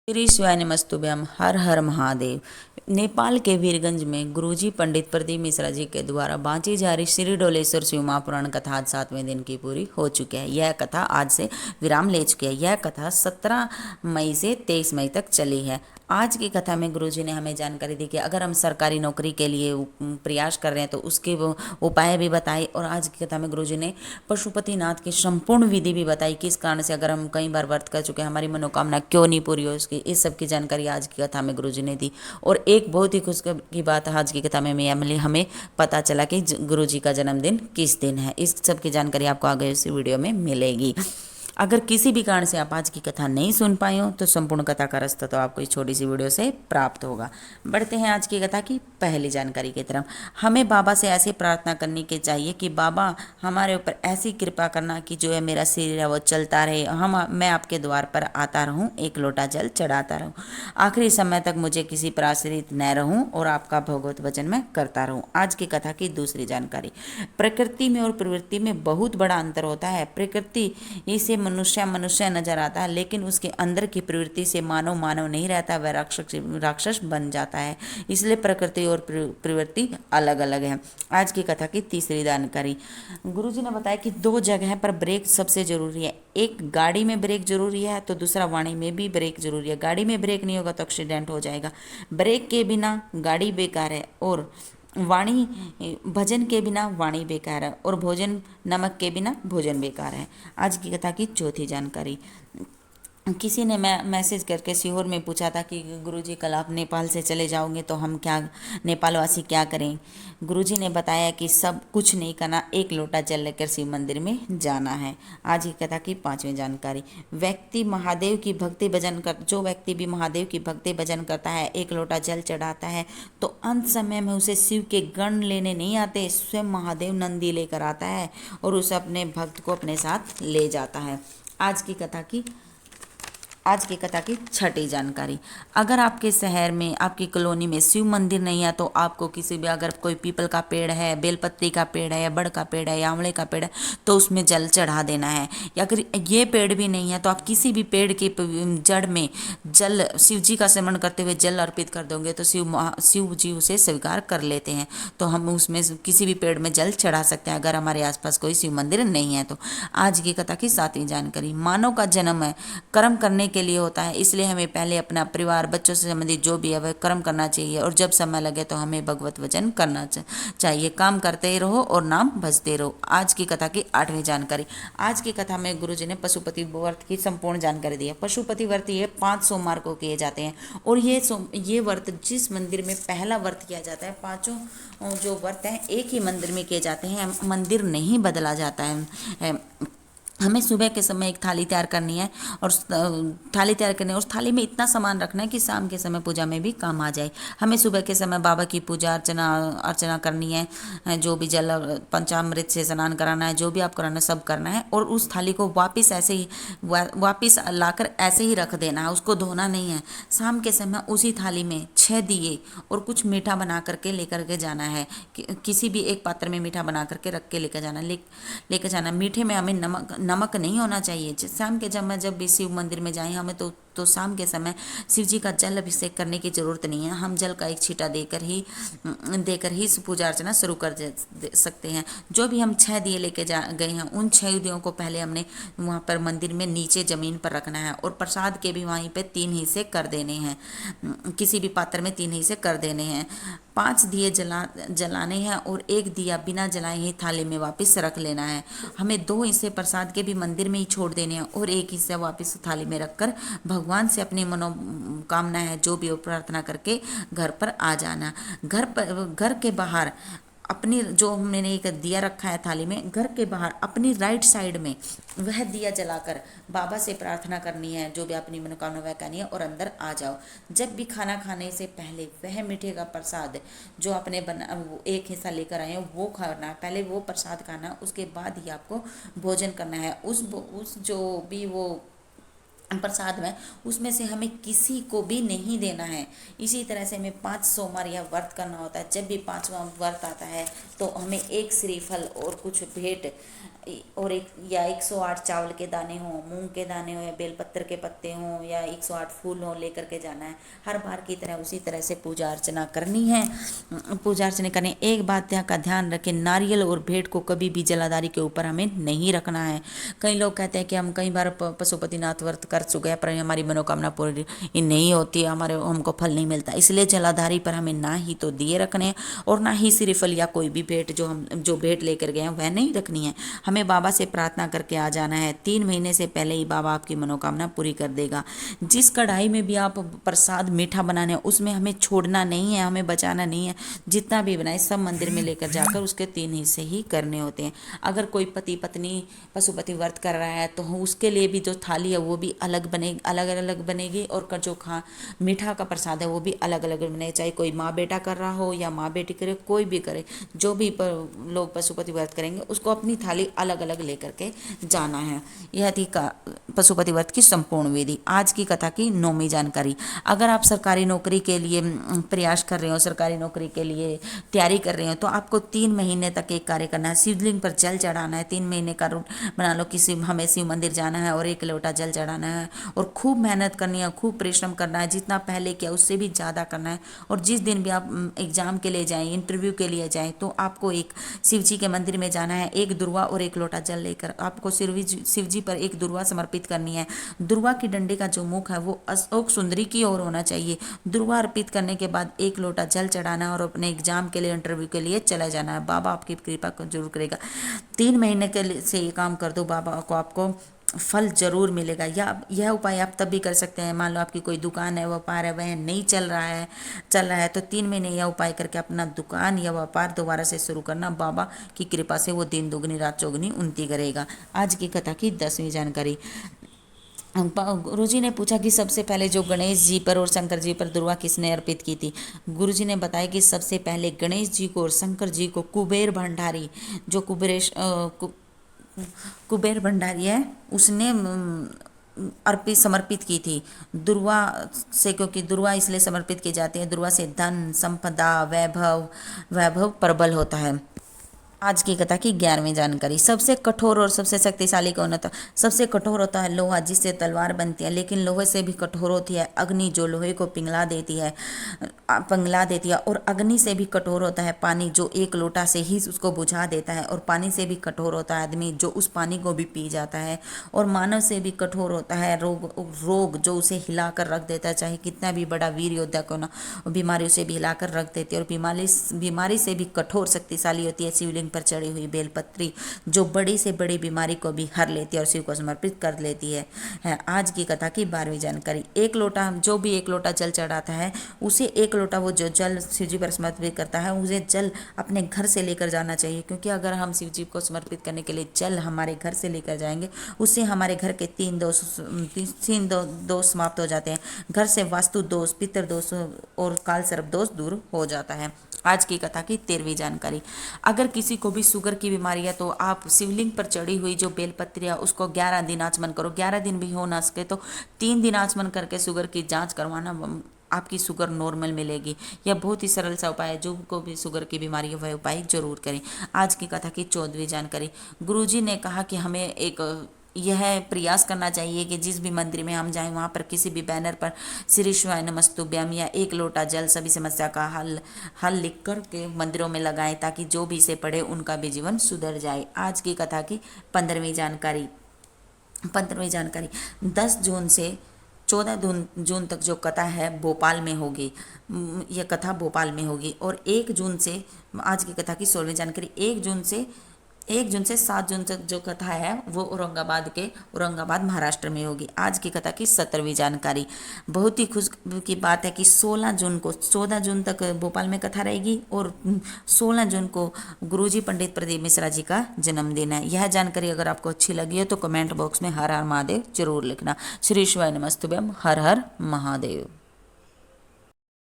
श्री शिवाय नमस्तुभ्यम। हर हर महादेव। नेपाल के वीरगंज में गुरुजी पंडित प्रदीप मिश्रा जी के द्वारा बांची जा रही श्री डोलेश्वर शिव महापुराण कथा आज 7वें दिन की पूरी हो चुकी है। यह कथा आज से विराम ले चुकी है। यह कथा 17 मई से 23 मई तक चली है। आज की कथा में गुरुजी ने हमें जानकारी दी कि अगर हम सरकारी नौकरी के लिए प्रयास कर रहे हैं तो उसके वो उपाय भी बताए। और आज की कथा में गुरुजी ने पशुपतिनाथ की संपूर्ण विधि भी बताई, किस कारण से अगर हम कई बार व्रत कर चुके हैं हमारी मनोकामना क्यों नहीं पूरी हो उसकी, इस सब की जानकारी आज की कथा में गुरुजी ने दी। और एक बहुत ही खुश की बात आज की कथा में हमें पता चला कि गुरुजी का जन्मदिन किस दिन है। इस सब की जानकारी आपको आगे इस वीडियो में मिलेगी। अगर किसी भी कारण से आप आज की कथा नहीं सुन पाए हो तो संपूर्ण कथा का रास्ता तो आपको इस छोटी सी वीडियो से प्राप्त होगा। बढ़ते हैं आज की कथा की पहली जानकारी की तरफ। हमें बाबा से ऐसी प्रार्थना करनी के चाहिए कि बाबा हमारे ऊपर ऐसी कृपा करना कि जो है मेरा शरीर है वो चलता रहे, मैं आपके द्वार पर आता रहूं, एक लोटा जल चढ़ाता रहूं, आखिरी समय तक मुझे किसी पर आश्रित न रहूं और आपका भगवत वचन मैं करता रहूं। आज की कथा की दूसरी जानकारी। प्रकृति में और प्रवृत्ति में बहुत बड़ा अंतर होता है। प्रकृति इसे मनुष्य नजर आता है, लेकिन उसके अंदर की प्रवृत्ति से मानव नहीं रहता, वह राक्षस बन जाता है। इसलिए प्रकृति और प्रवृत्ति अलग अलग है। आज की कथा की तीसरी जानकारी। गुरुजी ने बताया कि 2 जगह पर ब्रेक सबसे जरूरी है। एक गाड़ी में ब्रेक जरूरी है तो दूसरा वाणी में भी ब्रेक जरूरी है। गाड़ी में ब्रेक नहीं होगा तो एक्सीडेंट हो जाएगा। ब्रेक के बिना गाड़ी बेकार है और वाणी भजन के बिना वाणी बेकार है और भोजन नमक के बिना भोजन बेकार है। आज की कथा की चौथी जानकारी। किसी ने मैसेज करके सीहोर में पूछा था कि गुरुजी कल आप नेपाल से चले जाओगे तो हम क्या, नेपाल वासी क्या करें। गुरुजी ने बताया कि सब कुछ नहीं करना, एक लोटा जल लेकर शिव मंदिर में जाना है। आज की कथा की 5वीं जानकारी। जो व्यक्ति भी महादेव की भक्ति भजन करता है, एक लोटा जल चढ़ाता है तो अंत समय में उसे शिव के गण लेने नहीं आते, स्वयं महादेव नंदी लेकर आता है और उसे अपने भक्त को अपने साथ ले जाता है। आज की कथा की 6ठी जानकारी। अगर आपके शहर में, आपकी कॉलोनी में शिव मंदिर नहीं है तो आपको किसी भी, अगर कोई पीपल का पेड़ है, बेलपत्ती का पेड़ है, या बड़ का पेड़ है, या आंवले का पेड़ है तो उसमें जल चढ़ा देना है। या अगर ये पेड़ भी नहीं है तो आप किसी भी पेड़ की जड़ में जल, शिव जी का स्मरण करते हुए जल अर्पित कर दोगे तो शिव जी उसे स्वीकार कर लेते हैं। तो हम उसमें किसी भी पेड़ में जल चढ़ा सकते हैं अगर हमारे आसपास कोई शिव मंदिर नहीं है तो। आज की कथा की 7वीं जानकारी। मानव का जन्म है कर्म करने के लिए होता है, इसलिए हमें पहले अपना परिवार, बच्चों से संबंधित जो भी है वह कर्म करना चाहिए और जब समय लगे तो हमें भगवत वचन करना चाहिए। काम करते ही रहो और नाम भजते रहो। आज की कथा की 8वीं जानकारी। आज की कथा में गुरुजी ने पशुपति व्रत की संपूर्ण जानकारी दी है। पशुपति व्रत ये 5 सोमवार को किए जाते हैं और ये व्रत जिस मंदिर में पहला व्रत किया जाता है, 5 जो व्रत हैं एक ही मंदिर में किए जाते हैं, मंदिर नहीं बदला जाता है। हमें सुबह के समय एक थाली तैयार करनी है और उस थाली में इतना सामान रखना है कि शाम के समय पूजा में भी काम आ जाए। हमें सुबह के समय बाबा की पूजा अर्चना करनी है, जो भी जल पंचामृत से स्नान कराना है, जो भी आप कराना है सब करना है और उस थाली को वापिस लाकर ऐसे ही रख देना है, उसको धोना नहीं है। शाम के समय उसी थाली में 6 दिए और कुछ मीठा बना करके लेकर के जाना है। किसी भी एक पात्र में मीठा बना करके रख के लेकर जाना। मीठे में हमें नमक नहीं होना चाहिए। शाम के जब भी शिव मंदिर में जाएं हमें तो शाम के समय शिव जी का जल अभिषेक करने की जरूरत नहीं है। हम जल का एक छींटा देकर ही पूजा अर्चना शुरू कर सकते हैं। जो भी हम 6 दिए लेके गए हैं उन 6 दियों को पहले हमने वहाँ पर मंदिर में नीचे जमीन पर रखना है और प्रसाद के भी वहीं पे 3 हिस्से कर देने हैं। किसी भी पात्र में 3 हिस्से कर देने हैं। 5 दिए जलाने हैं और 1 दिया बिना जलाए ही थाली में वापस रख लेना है। हमें 2 हिस्से प्रसाद के भी मंदिर में ही छोड़ देने हैं और 1 हिस्सा वापस थाली में रखकर भगवान से अपनी मनोकामना है जो भी वो प्रार्थना करके घर पर आ जाना। घर के बाहर अपनी, जो मैंने एक दिया रखा है थाली में, घर के बाहर अपनी राइट साइड में वह दिया जलाकर बाबा से प्रार्थना करनी है, जो भी अपनी मनोकामना वह करनी है और अंदर आ जाओ। जब भी खाना खाने से पहले वह मीठे का प्रसाद जो आपने वो 1 हिस्सा लेकर आए हैं वो खाना है, पहले वो प्रसाद खाना, उसके बाद ही आपको भोजन करना है। उस जो भी वो प्रसाद में, उसमें से हमें किसी को भी नहीं देना है। इसी तरह से हमें 5 सोमवार यह व्रत करना होता है। जब भी 5वां व्रत आता है तो हमें एक श्रीफल और कुछ भेंट और एक या 108 चावल के दाने हों, मूंग के दाने हों, या बेलपत्र के पत्ते हों, या 108 फूल हों, लेकर के जाना है। हर बार की तरह उसी तरह से पूजा अर्चना करनी है। पूजा अर्चना करनी, एक बात का ध्यान रखें, नारियल और भेंट को कभी भी जलाधारी के ऊपर हमें नहीं रखना है। कई लोग कहते हैं कि हम कई बार पशुपतिनाथ व्रत कर चुके हैं पर हमारी मनोकामना पूरी नहीं होती है, हमारे हमको फल नहीं मिलता, इसलिए जलाधारी पर हमें ना ही तो दिए रखने और ना ही श्रीफल या कोई भी भेंट जो भेंट लेकर गए हैं वह नहीं रखनी है। हमें बाबा से प्रार्थना करके आ जाना है। 3 महीने से पहले ही बाबा आपकी मनोकामना पूरी कर देगा। जिस कढ़ाई में भी आप प्रसाद मीठा बनाने उसमें हमें छोड़ना नहीं है, हमें बचाना नहीं है। जितना भी बनाए सब मंदिर में लेकर जाकर उसके 3 हिस्से ही करने होते हैं। अगर कोई पति पत्नी पशुपति व्रत कर रहा है तो उसके लिए भी जो थाली है वो भी अलग बनेगी और जो मीठा का प्रसाद है वो भी अलग अलग बने। चाहे कोई माँ बेटा कर रहा हो या माँ बेटी करे, कोई भी करे, जो भी लोग पशुपति व्रत करेंगे उसको अपनी थाली अलग अलग लेकर के जाना है। यह थी पशुपति व्रत की संपूर्ण विधि। आज की कथा की 9वीं जानकारी। अगर आप सरकारी नौकरी के लिए प्रयास कर रहे हो, सरकारी नौकरी के लिए तैयारी कर रहे हो, तो आपको 3 महीने तक एक कार्य करना है। शिवलिंग पर जल चढ़ाना है। 3 महीने का रूट बना लो कि हमें शिव मंदिर जाना है और 1 लोटा जल चढ़ाना है और खूब मेहनत करनी है, खूब परिश्रम करना है, जितना पहले किया उससे भी ज़्यादा करना है। और जिस दिन भी आप एग्जाम के लिए जाएं, इंटरव्यू के लिए जाएं, तो आपको एक शिव जी के मंदिर में जाना है। 1 दुर्वा और 1 लोटा जल लेकर आपको शिव जी पर 1 दुर्वा समर्पित करनी है। दुर्वा की डंडे का जो मुख है वो अशोक सुंदरी की ओर होना चाहिए। दुर्वा अर्पित करने के बाद 1 लोटा जल चढ़ाना है और अपने एग्जाम के लिए, इंटरव्यू के लिए चला जाना है। बाबा आपकी कृपा को जरूर करेगा। 3 महीने के लिए से ये काम कर दो, बाबा को आपको फल जरूर मिलेगा। या यह उपाय आप तब भी कर सकते हैं, मान लो आपकी कोई दुकान है, व्यापार है, वह नहीं चल रहा है तो 3 महीने यह उपाय करके अपना दुकान या व्यापार दोबारा से शुरू करना। बाबा की कृपा से वो दिन दुगनी रात चौगनी उन्नति करेगा। आज की कथा की 10वीं जानकारी। गुरुजी ने पूछा कि सबसे पहले जो गणेश जी पर और शंकर जी पर दुर्वा किसने अर्पित की थी। गुरुजी ने बताया कि सबसे पहले गणेश जी को और शंकर जी को कुबेर भंडारी, जो कुबेर भंडारी है, उसने समर्पित की थी दुर्वा से, क्योंकि दुर्वा इसलिए समर्पित की जाती है, दुर्वा से धन संपदा वैभव प्रबल होता है। आज की कथा की 11वीं जानकारी। सबसे कठोर और सबसे शक्तिशाली कौन होता है। सबसे कठोर होता है लोहा, जिससे तलवार बनती है, लेकिन लोहे से भी कठोर होती है अग्नि, जो लोहे को पिघला देती है। और अग्नि से भी कठोर होता है पानी, जो 1 लोटा से ही उसको बुझा देता है। और पानी से भी कठोर होता है आदमी, जो उस पानी को भी पी जाता है। और मानव से भी कठोर होता है रोग, जो उसे हिलाकर रख देता है, चाहे कितना भी बड़ा वीर योद्धा को ना, बीमारी उसे भी हिलाकर रख देती है। और बीमारी से भी कठोर शक्तिशाली होती है शिवलिंग पर चढ़ी हुई बेलपत्री, जो बड़ी से बड़ी बीमारी को भी हर लेती है और शिव को समर्पित कर लेती है। आज की कथा की 12वीं जानकारी। 1 लोटा, जो भी 1 लोटा जल चढ़ाता है उसे 1 लोटा वो जो जल शिव जी पर समर्पित करता है, उसे जल अपने घर से लेकर जाना चाहिए। क्योंकि अगर हम शिव जी को समर्पित करने के लिए जल हमारे घर से लेकर जाएंगे, उससे हमारे घर के 3 दोष समाप्त हो जाते हैं। घर से वास्तु दोष, पितृ दोष और काल सर्प दोष दूर हो जाता है। आज की कथा की 13वीं जानकारी। अगर किसी को भी शुगर की बीमारी है तो आप शिवलिंग पर चढ़ी हुई जो बेलपत्री है उसको 11 दिन आचमन करो। 11 दिन भी हो ना सके तो 3 दिन आचमन करके शुगर की जांच करवाना, आपकी शुगर नॉर्मल मिलेगी। यह बहुत ही सरल सा उपाय है, जो को भी शुगर की बीमारी है वह उपाय जरूर करें। आज की कथा की 14वीं जानकारी। गुरुजी ने कहा कि हमें यह प्रयास करना चाहिए कि जिस भी मंदिर में हम जाएं वहाँ पर किसी भी बैनर पर श्री शिवाय नमस्तुभ्यम या 1 लोटा जल सभी समस्या का हल लिख कर के मंदिरों में लगाएं, ताकि जो भी इसे पढ़े उनका भी जीवन सुधर जाए। आज की कथा की 15वीं जानकारी। 10 जून से 14 जून तक जो कथा है भोपाल में होगी। यह कथा भोपाल में होगी। और 1 जून से, आज की कथा की 16वीं जानकारी, 1 जून से 7 जून तक जो कथा है वो औरंगाबाद महाराष्ट्र में होगी। आज की कथा की 17वीं जानकारी। बहुत ही खुश की बात है कि 16 जून को 14 जून तक भोपाल में कथा रहेगी और 16 जून को गुरुजी पंडित प्रदीप मिश्रा जी का जन्मदिन है। यह जानकारी अगर आपको अच्छी लगी हो तो कमेंट बॉक्स में हर हर महादेव जरूर लिखना। श्री शिवाय नमस्तुभ्यम। हर हर महादेव।